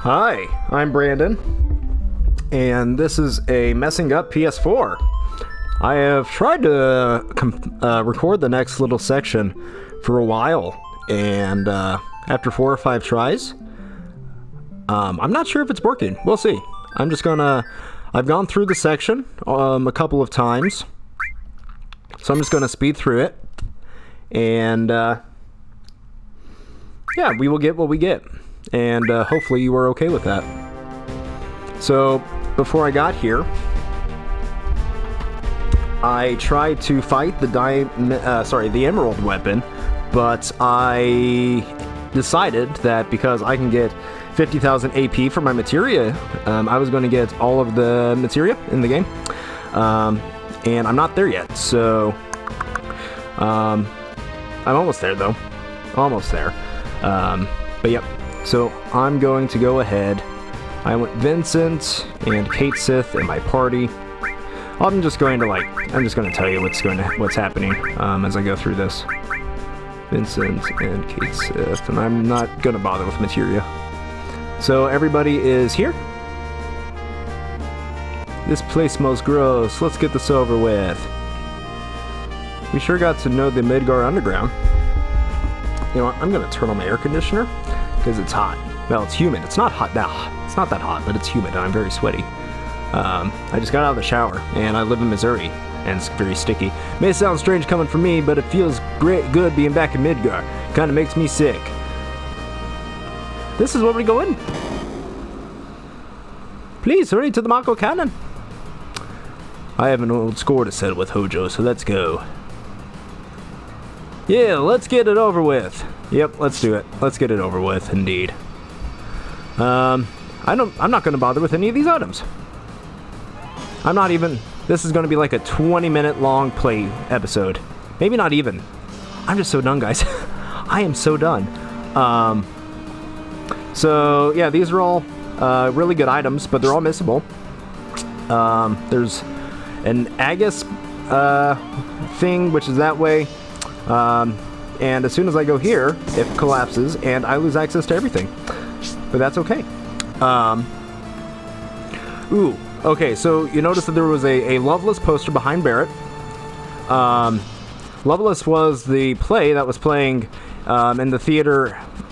Hi, I'm Brandon, and this is a messing up PS4. I have tried to record the next little section for a while, and after 4 or 5 tries, I'm not sure if it's working. We'll see. I've gone through the section a couple of times, so I'm just gonna speed through it, and yeah, we will get what we get. And hopefully you were okay with that. So, before I got here, I tried to fight the emerald weapon, but I decided that because I can get 50,000 AP for my materia, I was going to get all of the materia in the game. And I'm not there yet, so I'm almost there though. Almost there. But yep. So I'm going to go ahead. I want Vincent and Kate Sith in my party. I'm just going to tell you what's happening as I go through this. Vincent and Kate Sith, and I'm not gonna bother with materia. So everybody is here. This place smells gross. Let's get this over with. We sure got to know the Midgar Underground. You know what? I'm gonna turn on my air conditioner. Because it's hot. Well, it's humid. It's not hot now. It's not that hot, but it's humid and I'm very sweaty. I just got out of the shower and I live in Missouri and it's very sticky. May sound strange coming from me, but it feels good being back in Midgar. Kind of makes me sick. This is where we go in. Please hurry to the Mako Cannon. I have an old score to settle with Hojo, so let's go. Yeah, let's get it over with. Yep, let's do it. Let's get it over with, indeed. I'm not going to bother with any of these items. This is going to be like a 20-minute long play episode. Maybe not even. I'm just so done, guys. I am so done. So, yeah, these are all really good items, but they're all missable. There's an Agus thing, which is that way. And as soon as I go here, it collapses, and I lose access to everything. But that's okay. Okay, so you notice that there was a Loveless poster behind Barrett. Loveless was the play that was playing in the theater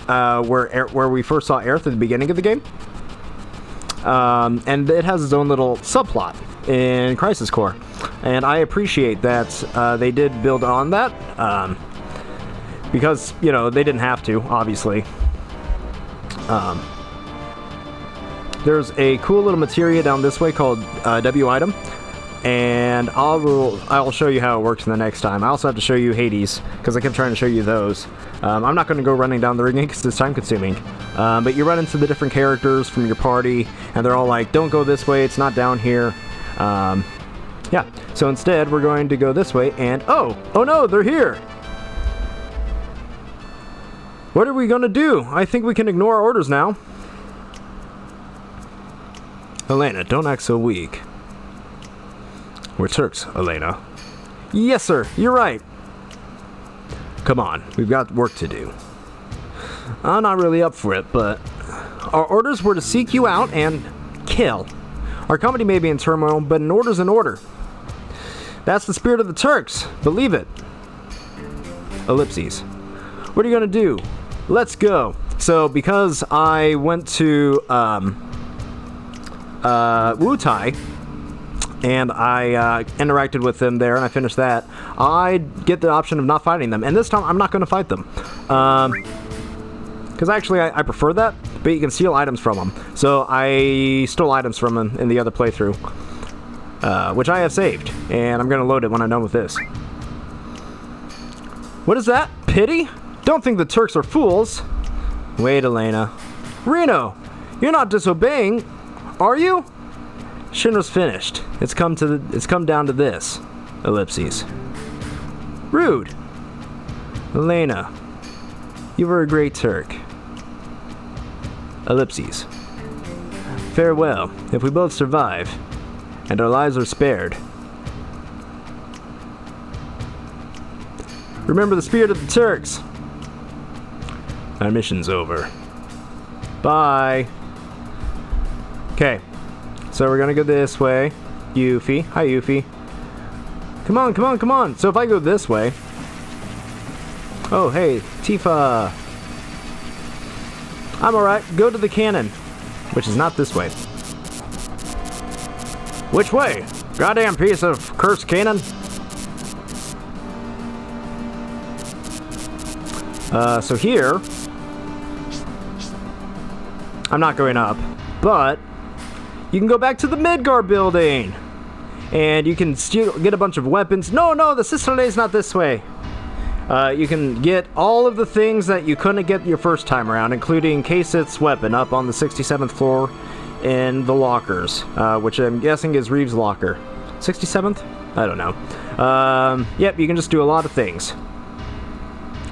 where we first saw Aerith at the beginning of the game. And it has its own little subplot in Crisis Core. And I appreciate that they did build on that. Because, you know, they didn't have to, obviously. There's a cool little materia down this way called W item, and I'll show you how it works in the next time. I also have to show you Hades, because I kept trying to show you those. I'm not going to go running down the ring because it's time consuming. But you run into the different characters from your party, and they're all like, don't go this way, it's not down here. Yeah, so instead we're going to go this way, and oh no, they're here! What are we gonna do? I think we can ignore our orders now. Elena, don't act so weak. We're Turks, Elena. Yes, sir, you're right. Come on, we've got work to do. I'm not really up for it, but our orders were to seek you out and kill. Our company may be in turmoil, but an order's an order. That's the spirit of the Turks, believe it. Ellipses. What are you gonna do? Let's go. So, because I went to Wutai, and I interacted with them there, and I finished that, I get the option of not fighting them. And this time, I'm not going to fight them. Because actually, I prefer that, but you can steal items from them. So, I stole items from them in the other playthrough, which I have saved. And I'm going to load it when I'm done with this. What is that? Pity? Don't think the Turks are fools. Wait, Elena. Reno, you're not disobeying, are you? Shinra's finished. It's come down to this. Ellipses. Rude. Elena, you were a great Turk. Ellipses. Farewell. If we both survive, and our lives are spared, remember the spirit of the Turks. Our mission's over. Bye. Okay, so we're gonna go this way. Yuffie. Hi, Yuffie. Come on, come on, come on. So if I go this way... Oh, hey, Tifa. I'm alright. Go to the cannon. Which is not this way. Which way? Goddamn piece of cursed cannon. So here... I'm not going up, but you can go back to the Midgar building, and you can still get a bunch of weapons. No, the Sister is not this way. You can get all of the things that you couldn't get your first time around, including K-Sith's weapon up on the 67th floor in the lockers, which I'm guessing is Reeves' locker. 67th? I don't know. Yep, you can just do a lot of things.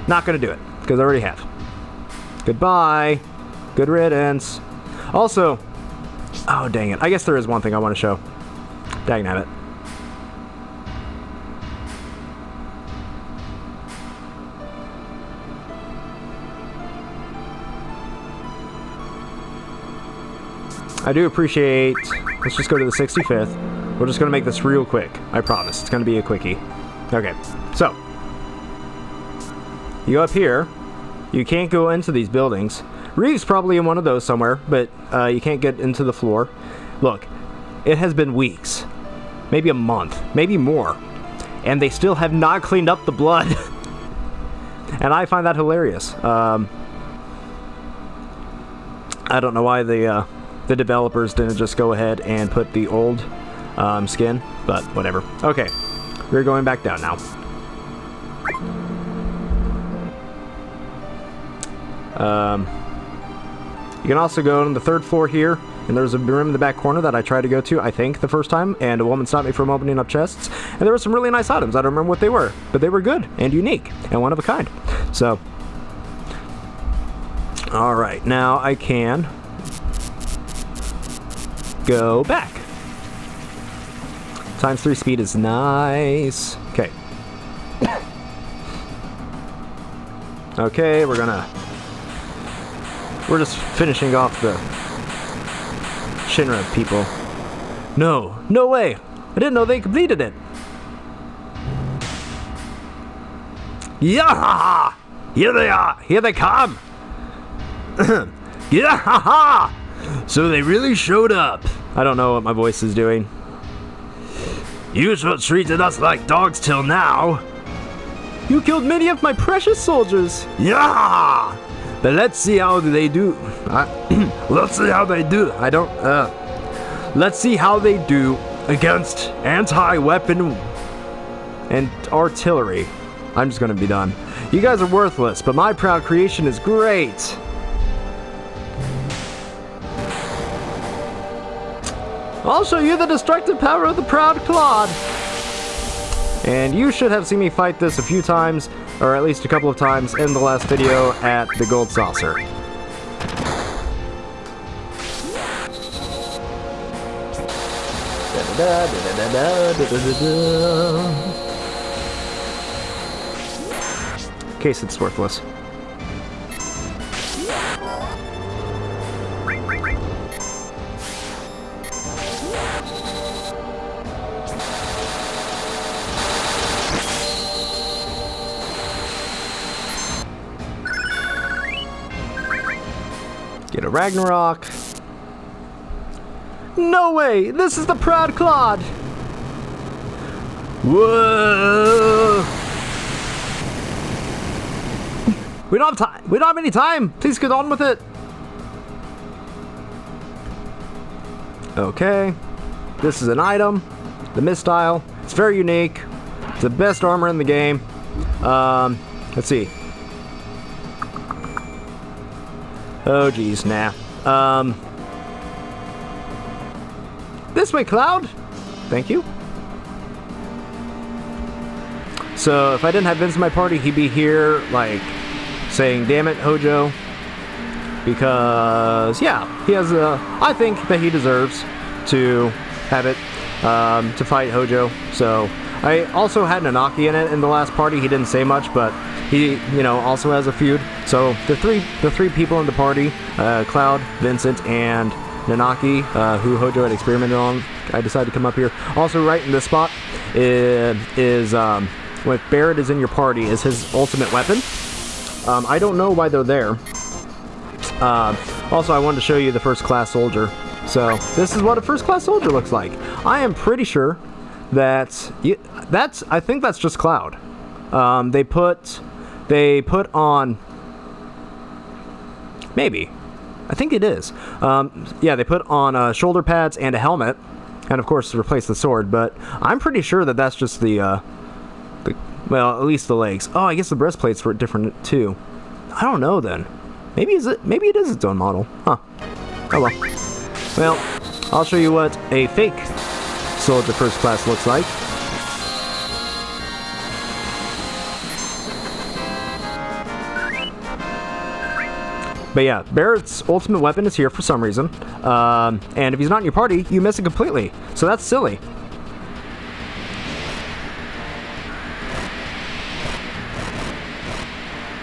Not gonna do it, because I already have. Goodbye. Good riddance. Also, oh dang it, I guess there is one thing I want to show. Dang nabbit. I do appreciate... Let's just go to the 65th. We're just going to make this real quick. I promise. It's going to be a quickie. Okay, so. You go up here. You can't go into these buildings. Reeves probably in one of those somewhere, but you can't get into the floor. Look, it has been weeks. Maybe a month. Maybe more. And they still have not cleaned up the blood. And I find that hilarious. I don't know why the developers didn't just go ahead and put the old skin, but whatever. Okay, we're going back down now. You can also go on the 3rd floor here, and there's a room in the back corner that I tried to go to, I think, the first time, and a woman stopped me from opening up chests, and there were some really nice items. I don't remember what they were, but they were good and unique and one of a kind. So, alright, now I can go back. Times 3 speed is nice. Okay. Okay, we're just finishing off the Shinra people. No way! I didn't know they completed it! Yeah! Here they are! Here they come! Yeah! So they really showed up. I don't know what my voice is doing. You treated us like dogs till now. You killed many of my precious soldiers. Yeah! But let's see how they do. Let's see how they do. Let's see how they do against anti-weapon and artillery. I'm just gonna be done. You guys are worthless, but my proud creation is great. I'll show you the destructive power of the proud Claude. And you should have seen me fight this a few times, or at least a couple of times in the last video at the Gold Saucer. In case it's worthless. Get a Ragnarok. No way! This is the proud Claude! Whoa! We don't have time! We don't have any time! Please get on with it! Okay. This is an item. The Mistile. It's very unique. It's the best armor in the game. Let's see. Oh geez, nah. This way, Cloud! Thank you. So, if I didn't have Vince in my party, he'd be here, like, saying, damn it, Hojo. Because, yeah, he has I think that he deserves to have it, to fight Hojo. So, I also had Nanaki in it in the last party. He didn't say much, but he, you know, also has a feud. So, the three people in the party, Cloud, Vincent, and Nanaki, who Hojo had experimented on. I decided to come up here. Also, right in this spot is when Barrett is in your party, is his ultimate weapon. I don't know why they're there. Also, I wanted to show you the first class soldier. So, this is what a first class soldier looks like. I am pretty sure that I think that's just Cloud. They put on, maybe, I think it is. Yeah, they put on shoulder pads and a helmet, and of course to replace the sword. But I'm pretty sure that that's just the well, at least the legs. Oh, I guess the breastplates were different too. I don't know then. Maybe it is its own model. Huh. Oh well. Well, I'll show you what a fake soldier first class looks like. But yeah, Barrett's ultimate weapon is here for some reason. And if he's not in your party, you miss it completely. So that's silly.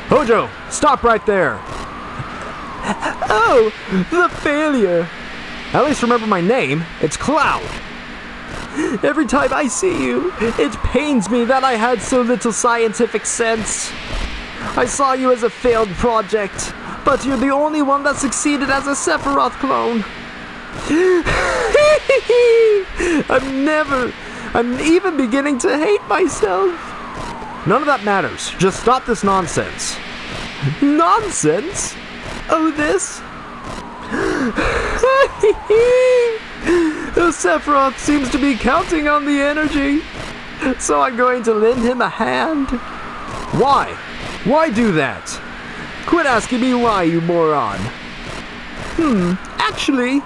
Hojo, stop right there. Oh, the failure. At least remember my name. It's Cloud. Every time I see you, it pains me that I had so little scientific sense. I saw you as a failed project, but you're the only one that succeeded as a Sephiroth clone. I'm even beginning to hate myself. None of that matters. Just stop this nonsense. Nonsense? Oh, this? Sephiroth seems to be counting on the energy, so I'm going to lend him a hand. Why? Why do that? Quit asking me why, you moron. Actually,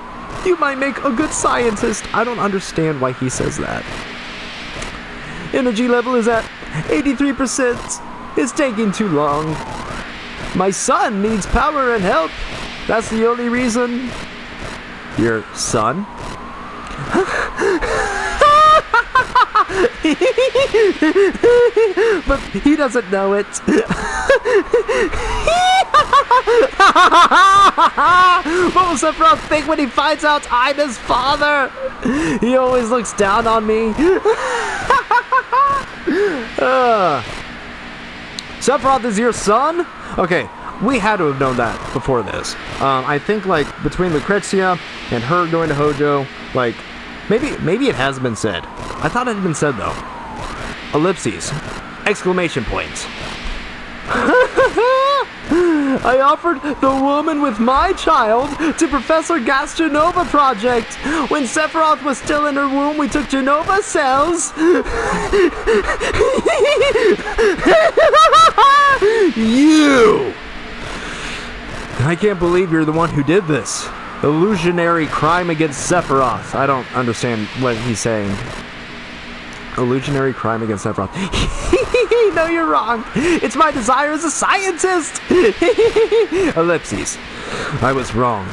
you might make a good scientist. I don't understand why he says that. Energy level is at 83%. It's taking too long. My son needs power and help. That's the only reason. Your son? But he doesn't know it. What will Sephiroth think when he finds out I'm his father? He always looks down on me. Sephiroth is your son? Okay, we had to have known that before this. I think, like, between Lucrezia and her going to Hojo, like, maybe it has been said. I thought it had been said, though. Ellipses. Exclamation points. I offered the woman with my child to Professor Gastronova Project. When Sephiroth was still in her womb, we took Genova cells. You! I can't believe you're the one who did this. Illusionary crime against Sephiroth. I don't understand what he's saying. Illusionary crime against Sephiroth. No, you're wrong. It's my desire as a scientist. Ellipses. I was wrong.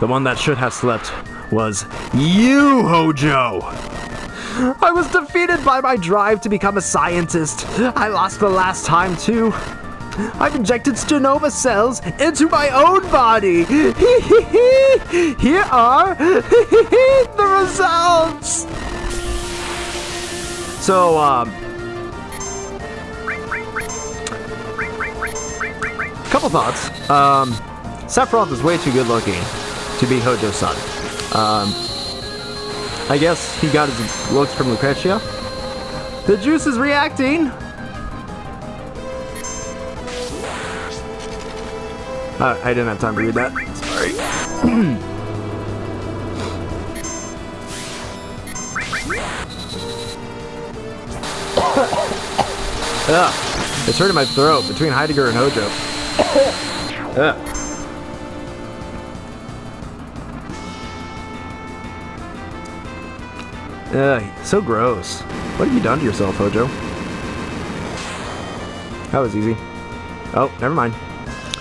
The one that should have slept was you, Hojo. I was defeated by my drive to become a scientist. I lost the last time, too. I've injected Genova cells into my own body. Here are the results. So, couple thoughts. Sephiroth is way too good looking to be Hojo's son. I guess he got his looks from Lucrezia. The juice is reacting. I didn't have time to read that. Sorry. It's hurting my throat between Heidegger and Hojo. So gross. What have you done to yourself, Hojo? That was easy. Oh, never mind.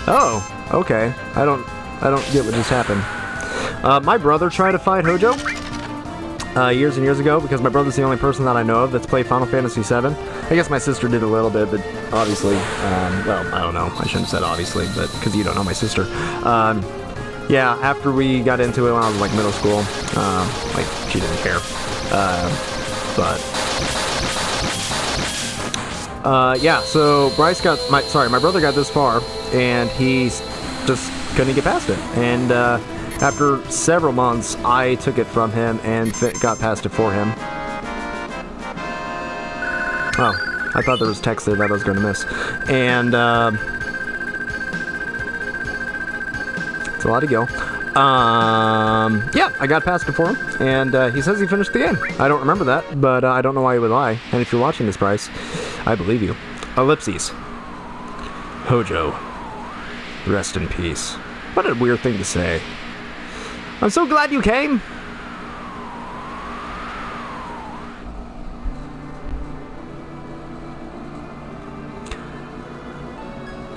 Oh, okay. I don't get what just happened. My brother tried to fight Hojo years and years ago because my brother's the only person that I know of that's played Final Fantasy VII. I guess my sister did a little bit, but obviously, well, I don't know. I shouldn't have said obviously, but because you don't know my sister. Yeah, after we got into it when I was like middle school, like she didn't care. Yeah, so Bryce got my brother got this far, and he just couldn't get past it. And after several months, I took it from him and got past it for him. Oh, I thought there was text there that I was going to miss. And it's a lot to go. Yeah, I got past it for him, and he says he finished the game. I don't remember that, but I don't know why he would lie. And if you're watching this, Bryce, I believe you. Ellipses. Hojo. Rest in peace. What a weird thing to say. I'm so glad you came.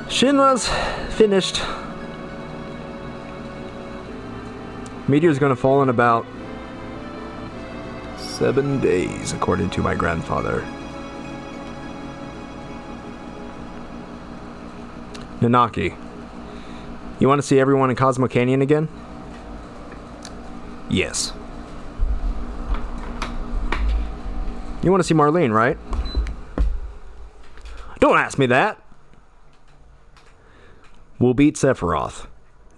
Shinra's finished. Meteor's gonna fall in about 7 days, according to my grandfather. Nanaki. You want to see everyone in Cosmo Canyon again? Yes. You want to see Marlene, right? Don't ask me that. We'll beat Sephiroth.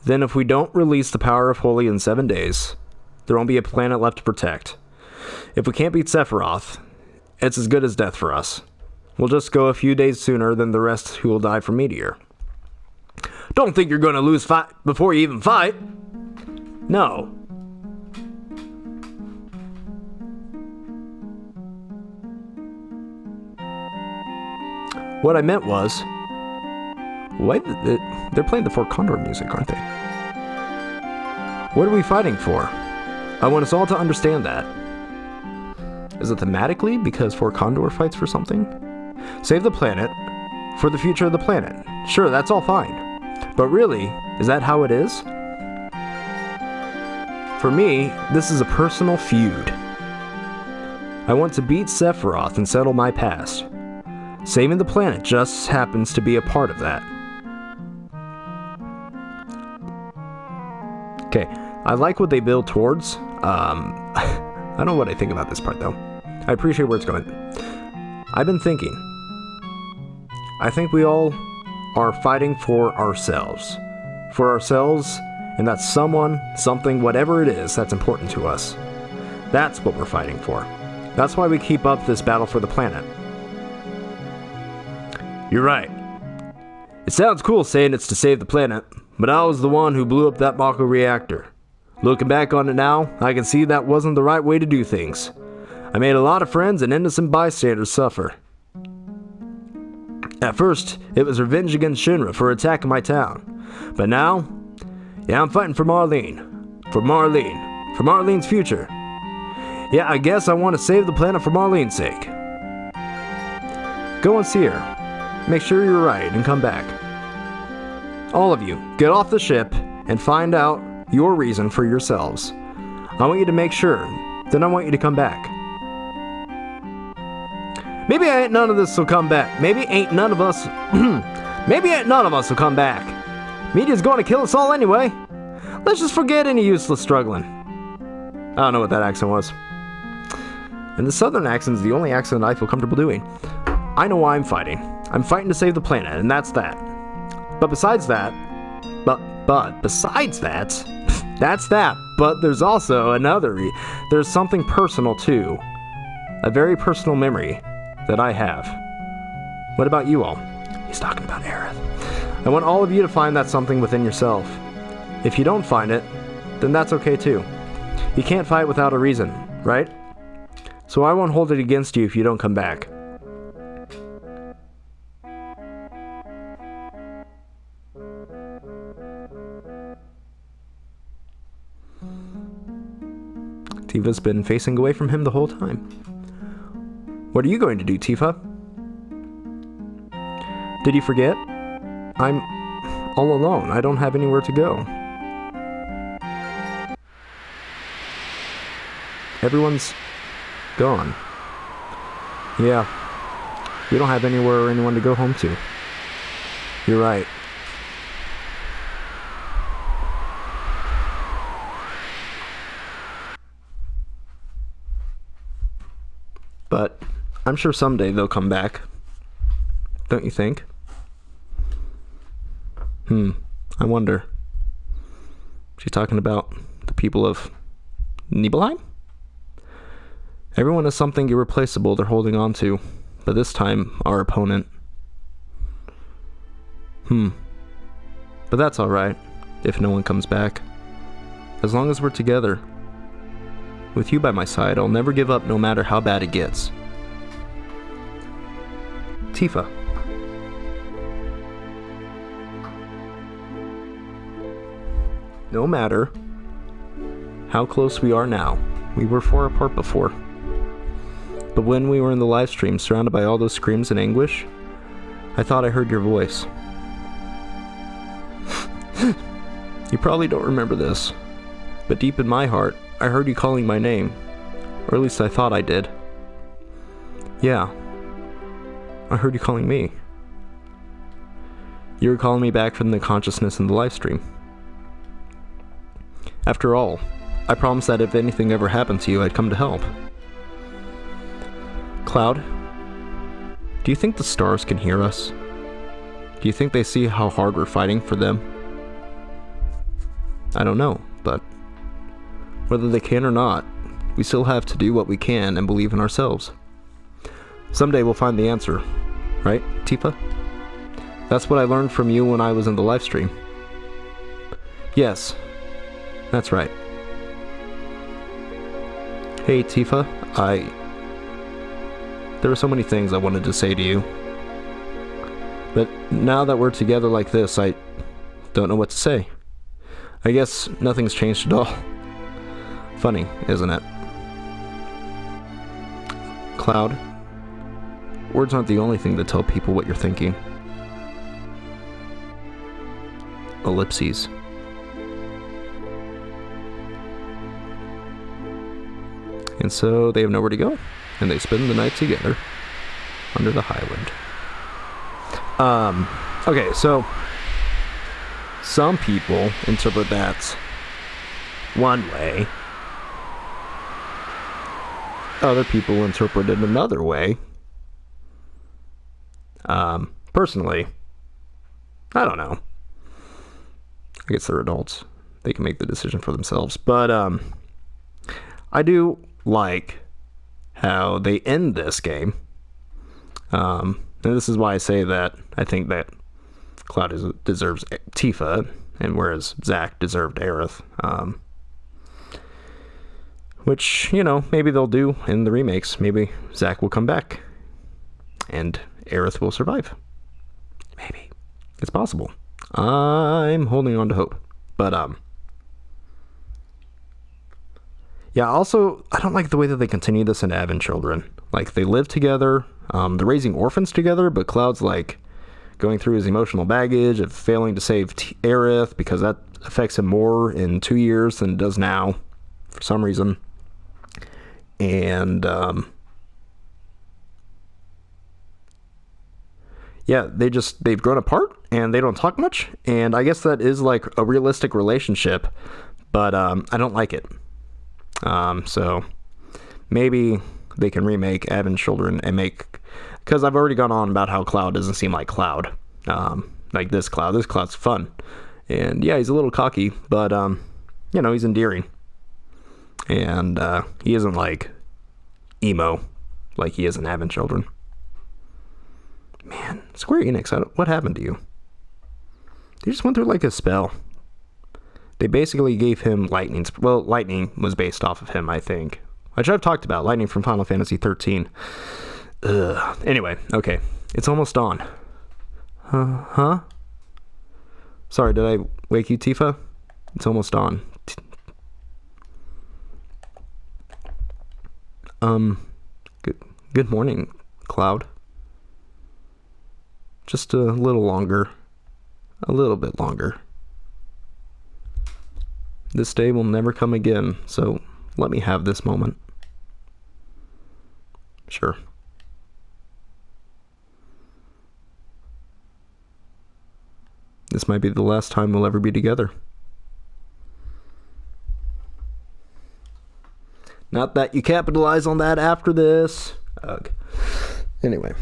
Then if we don't release the power of Holy in 7 days, there won't be a planet left to protect. If we can't beat Sephiroth, it's as good as death for us. We'll just go a few days sooner than the rest who will die from Meteor. Don't think you're going to lose fight before you even fight. No. What I meant was, why they're playing the Four Condor music, aren't they? What are we fighting for? I want us all to understand that. Is it thematically because Four Condor fights for something? Save the planet for the future of the planet. Sure, that's all fine. But really, is that how it is? For me, this is a personal feud. I want to beat Sephiroth and settle my past. Saving the planet just happens to be a part of that. Okay, I like what they build towards. I don't know what I think about this part, though. I appreciate where it's going. I've been thinking. I think we all are fighting for ourselves. For ourselves, and that someone, something, whatever it is that's important to us. That's what we're fighting for. That's why we keep up this battle for the planet. You're right. It sounds cool saying it's to save the planet, but I was the one who blew up that Mako reactor. Looking back on it now, I can see that wasn't the right way to do things. I made a lot of friends and innocent bystanders suffer. At first, it was revenge against Shinra for attacking my town. But now, yeah, I'm fighting for Marlene. For Marlene. For Marlene's future. Yeah, I guess I want to save the planet for Marlene's sake. Go and see her. Make sure you're right and come back. All of you, get off the ship and find out your reason for yourselves. I want you to make sure, then I want you to come back. Maybe ain't none of this will come back. Maybe ain't none of us will come back. Media's going to kill us all anyway. Let's just forget any useless struggling. I don't know what that accent was. And the southern accent is the only accent I feel comfortable doing. I know why I'm fighting. I'm fighting to save the planet, and that's that. But besides that, besides that, that's that. But there's also another, there's something personal too. A very personal memory that I have. What about you all? He's talking about Aerith. I want all of you to find that something within yourself. If you don't find it, then that's okay too. You can't fight without a reason, right? So I won't hold it against you if you don't come back. Tifa's been facing away from him the whole time. What are you going to do, Tifa? Did you forget? I'm all alone. I don't have anywhere to go. Everyone's gone. Yeah. We don't have anywhere or anyone to go home to. You're right. But I'm sure someday they'll come back. Don't you think? I wonder. She's talking about the people of Nibelheim? Everyone has something irreplaceable they're holding on to, but this time, our opponent. But that's alright, if no one comes back. As long as we're together. With you by my side, I'll never give up no matter how bad it gets. Tifa. No matter how close we are now, we were far apart before. But when we were in the live stream, surrounded by all those screams and anguish, I thought I heard your voice. You probably don't remember this, but deep in my heart, I heard you calling my name, or at least I thought I did. Yeah, I heard you calling me. You were calling me back from the consciousness in the live stream. After all, I promised that if anything ever happened to you, I'd come to help. Cloud, do you think the stars can hear us? Do you think they see how hard we're fighting for them? I don't know, but whether they can or not, we still have to do what we can and believe in ourselves. Someday we'll find the answer, right, Tifa? That's what I learned from you when I was in the live stream. Yes, that's right. Hey, Tifa, there were so many things I wanted to say to you. But now that we're together like this, I don't know what to say. I guess nothing's changed at all. Funny, isn't it? Cloud, words aren't the only thing that tell people what you're thinking. Ellipses. And so they have nowhere to go, and they spend the night together under the highwind. Okay, so some people interpret that one way. Other people interpret it another way. Personally, I don't know. I guess they're adults. They can make the decision for themselves. But I do like how they end this game. And this is why I say that I think that Cloud deserves Tifa, and whereas Zack deserved Aerith. Which, you know, maybe they'll do in the remakes. Maybe Zack will come back, and Aerith will survive. Maybe. It's possible. I'm holding on to hope. But, yeah, also, I don't like the way that they continue this in Avon Children. Like, they live together, they're raising orphans together, but Cloud's, like, going through his emotional baggage of failing to save Aerith because that affects him more in 2 years than it does now, for some reason. And, yeah, they've grown apart, and they don't talk much, and I guess that is, like, a realistic relationship, but, I don't like it. So maybe they can remake Avon Children and because I've already gone on about how Cloud doesn't seem like Cloud. Like this Cloud's fun. And yeah, he's a little cocky, but, you know, he's endearing. And, he isn't like emo like he is in Avon Children. Man, Square Enix, what happened to you? They just went through like a spell. They basically gave him lightning. Well, lightning was based off of him, I think. Which I've talked about. Lightning from Final Fantasy 13. Ugh. Anyway, okay. It's almost dawn. Huh? Sorry, did I wake you, Tifa? It's almost dawn. Good morning, Cloud. Just a little longer. A little bit longer. This day will never come again, so let me have this moment. Sure. This might be the last time we'll ever be together. Not that you capitalize on that after this. Ugh. Anyway.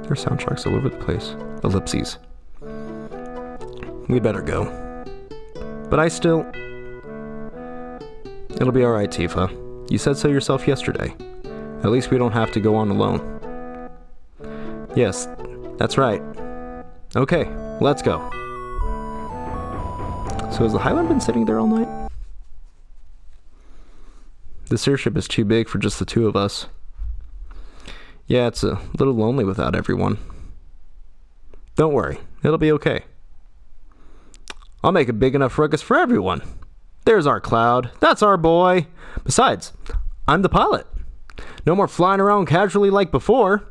There are soundtracks all over the place. Ellipses. We better go. But it'll be alright, Tifa. You said so yourself yesterday. At least we don't have to go on alone. Yes, that's right. Okay, let's go. So has the Highland been sitting there all night? This airship is too big for just the two of us. Yeah, it's a little lonely without everyone. Don't worry, it'll be okay. I'll make a big enough ruckus for everyone. There's our Cloud. That's our boy. Besides, I'm the pilot. No more flying around casually like before.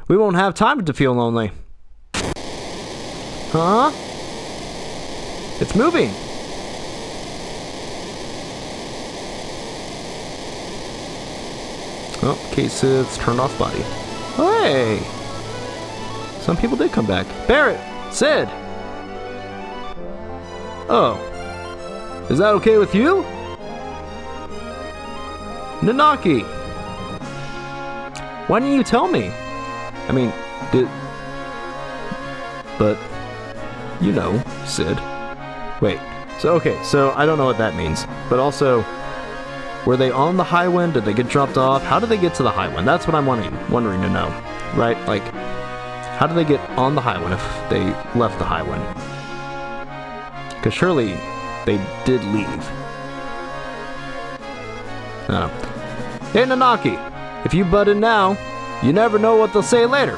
We won't have time to feel lonely. Huh? It's moving. Oh, K-Sith's turned off body. Oh, hey! Some people did come back. Barret! Sid! Oh. Is that okay with you? Nanaki! Why didn't you tell me? I mean, but, you know, Sid. Wait, so I don't know what that means. But also, were they on the Highwind? Did they get dropped off? How did they get to the Highwind? That's what I'm wondering to know. Right? Like, how did they get on the Highwind if they left the Highwind? Because surely they did leave. I don't know. Hey, Nanaki! If you butt in now, you never know what they'll say later.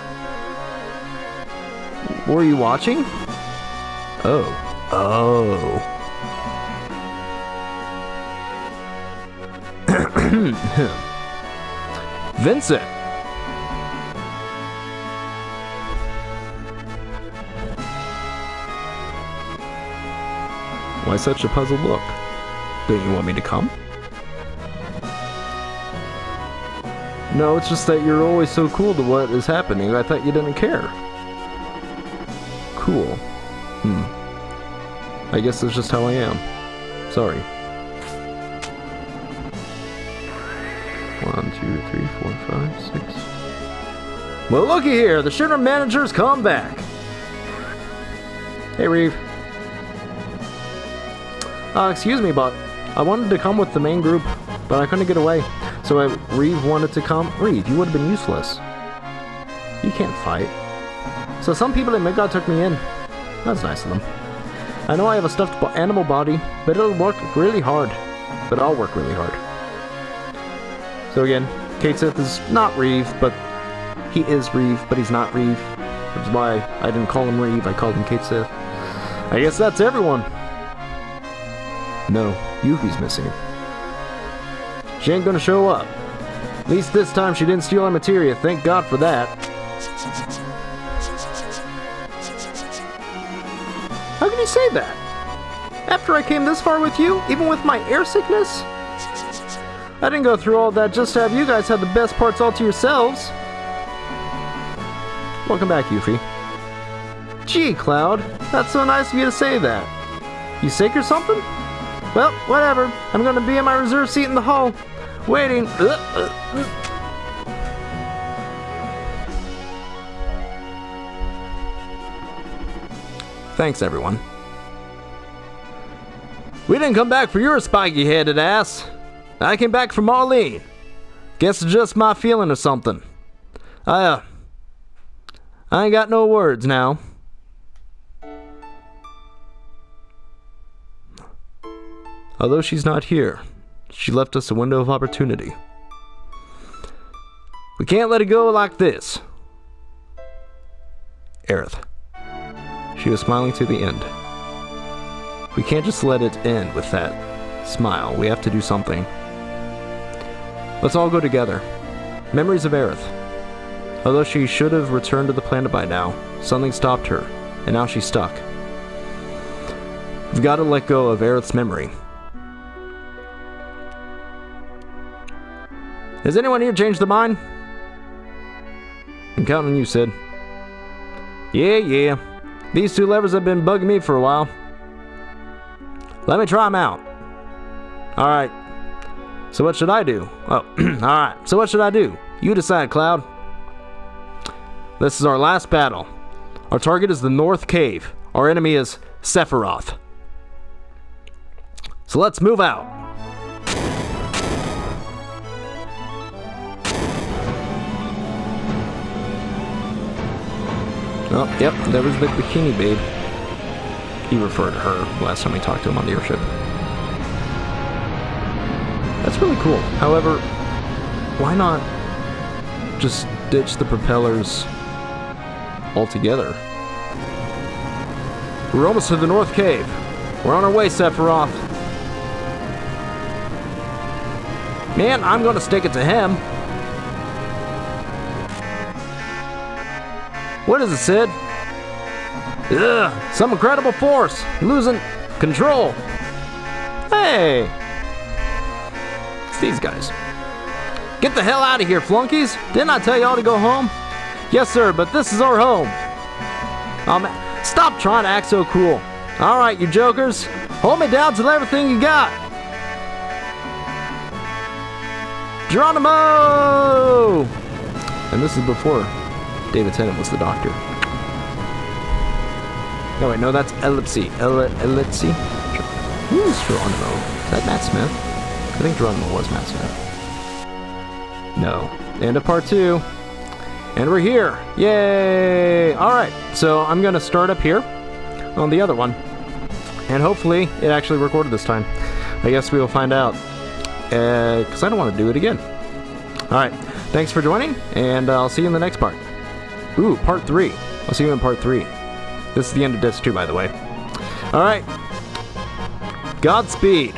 Were you watching? Oh. Vincent! Why such a puzzled look? Don't you want me to come? No, it's just that you're always so cool to what is happening. I thought you didn't care. Cool. I guess that's just how I am. Sorry. 1, 2, 3, 4, 5, 6. Well, looky here. The sugar manager's come back. Hey, Reeve. Excuse me, but I wanted to come with the main group, but I couldn't get away. So Reeve wanted to come. Reeve, you would have been useless. You can't fight. So some people at Midgard took me in. That's nice of them. I know I have a stuffed animal body, but it'll work really hard. But I'll work really hard. So again, K-Sith is not Reeve, but he is Reeve, but he's not Reeve. Which is why I didn't call him Reeve, I called him K-Sith. I guess that's everyone. No, Yuffie's missing. She ain't gonna show up. At least this time she didn't steal our materia, thank God for that. How can you say that? After I came this far with you, even with my air sickness? I didn't go through all that just to have you guys have the best parts all to yourselves. Welcome back, Yuffie. Gee, Cloud, that's so nice of you to say that. You sick or something? Well, whatever. I'm gonna be in my reserve seat in the hall, waiting. Thanks, everyone. We didn't come back for your spiky-headed ass. I came back for Marlene. Guess it's just my feeling or something. I ain't got no words now. Although she's not here, she left us a window of opportunity. We can't let it go like this. Aerith. She was smiling to the end. We can't just let it end with that smile. We have to do something. Let's all go together. Memories of Aerith. Although she should have returned to the planet by now, something stopped her, and now she's stuck. We've got to let go of Aerith's memory. Has anyone here changed their mind? I'm counting on you, Sid. Yeah. These two levers have been bugging me for a while. Let me try them out. Alright. So what should I do? Oh, alright. So what should I do? You decide, Cloud. This is our last battle. Our target is the North Cave. Our enemy is Sephiroth. So let's move out. Oh, yep, there was the bikini babe. He referred to her last time we talked to him on the airship. That's really cool. However, why not just ditch the propellers altogether? We're almost to the North Cave. We're on our way, Sephiroth. Man, I'm gonna stick it to him. What is it, Sid? Ugh, some incredible force. Losing control. Hey! It's these guys. Get the hell out of here, flunkies. Didn't I tell y'all to go home? Yes, sir, but this is our home. Oh, man. Stop trying to act so cool. All right, you jokers. Hold me down till everything you got. Geronimo! And this is before David Tennant was the Doctor. No, wait, no, that's Ellipsy. Ellipsy? Who's Geronimo? Is that Matt Smith? I think Geronimo was Matt Smith. No. End of part 2. And we're here. Yay! Alright, so I'm going to start up here on the other one. And hopefully it actually recorded this time. I guess we will find out. Because I don't want to do it again. Alright, thanks for joining, and I'll see you in the next part. Ooh, part 3. I'll see you in part 3. This is the end of disc 2, by the way. Alright. Godspeed.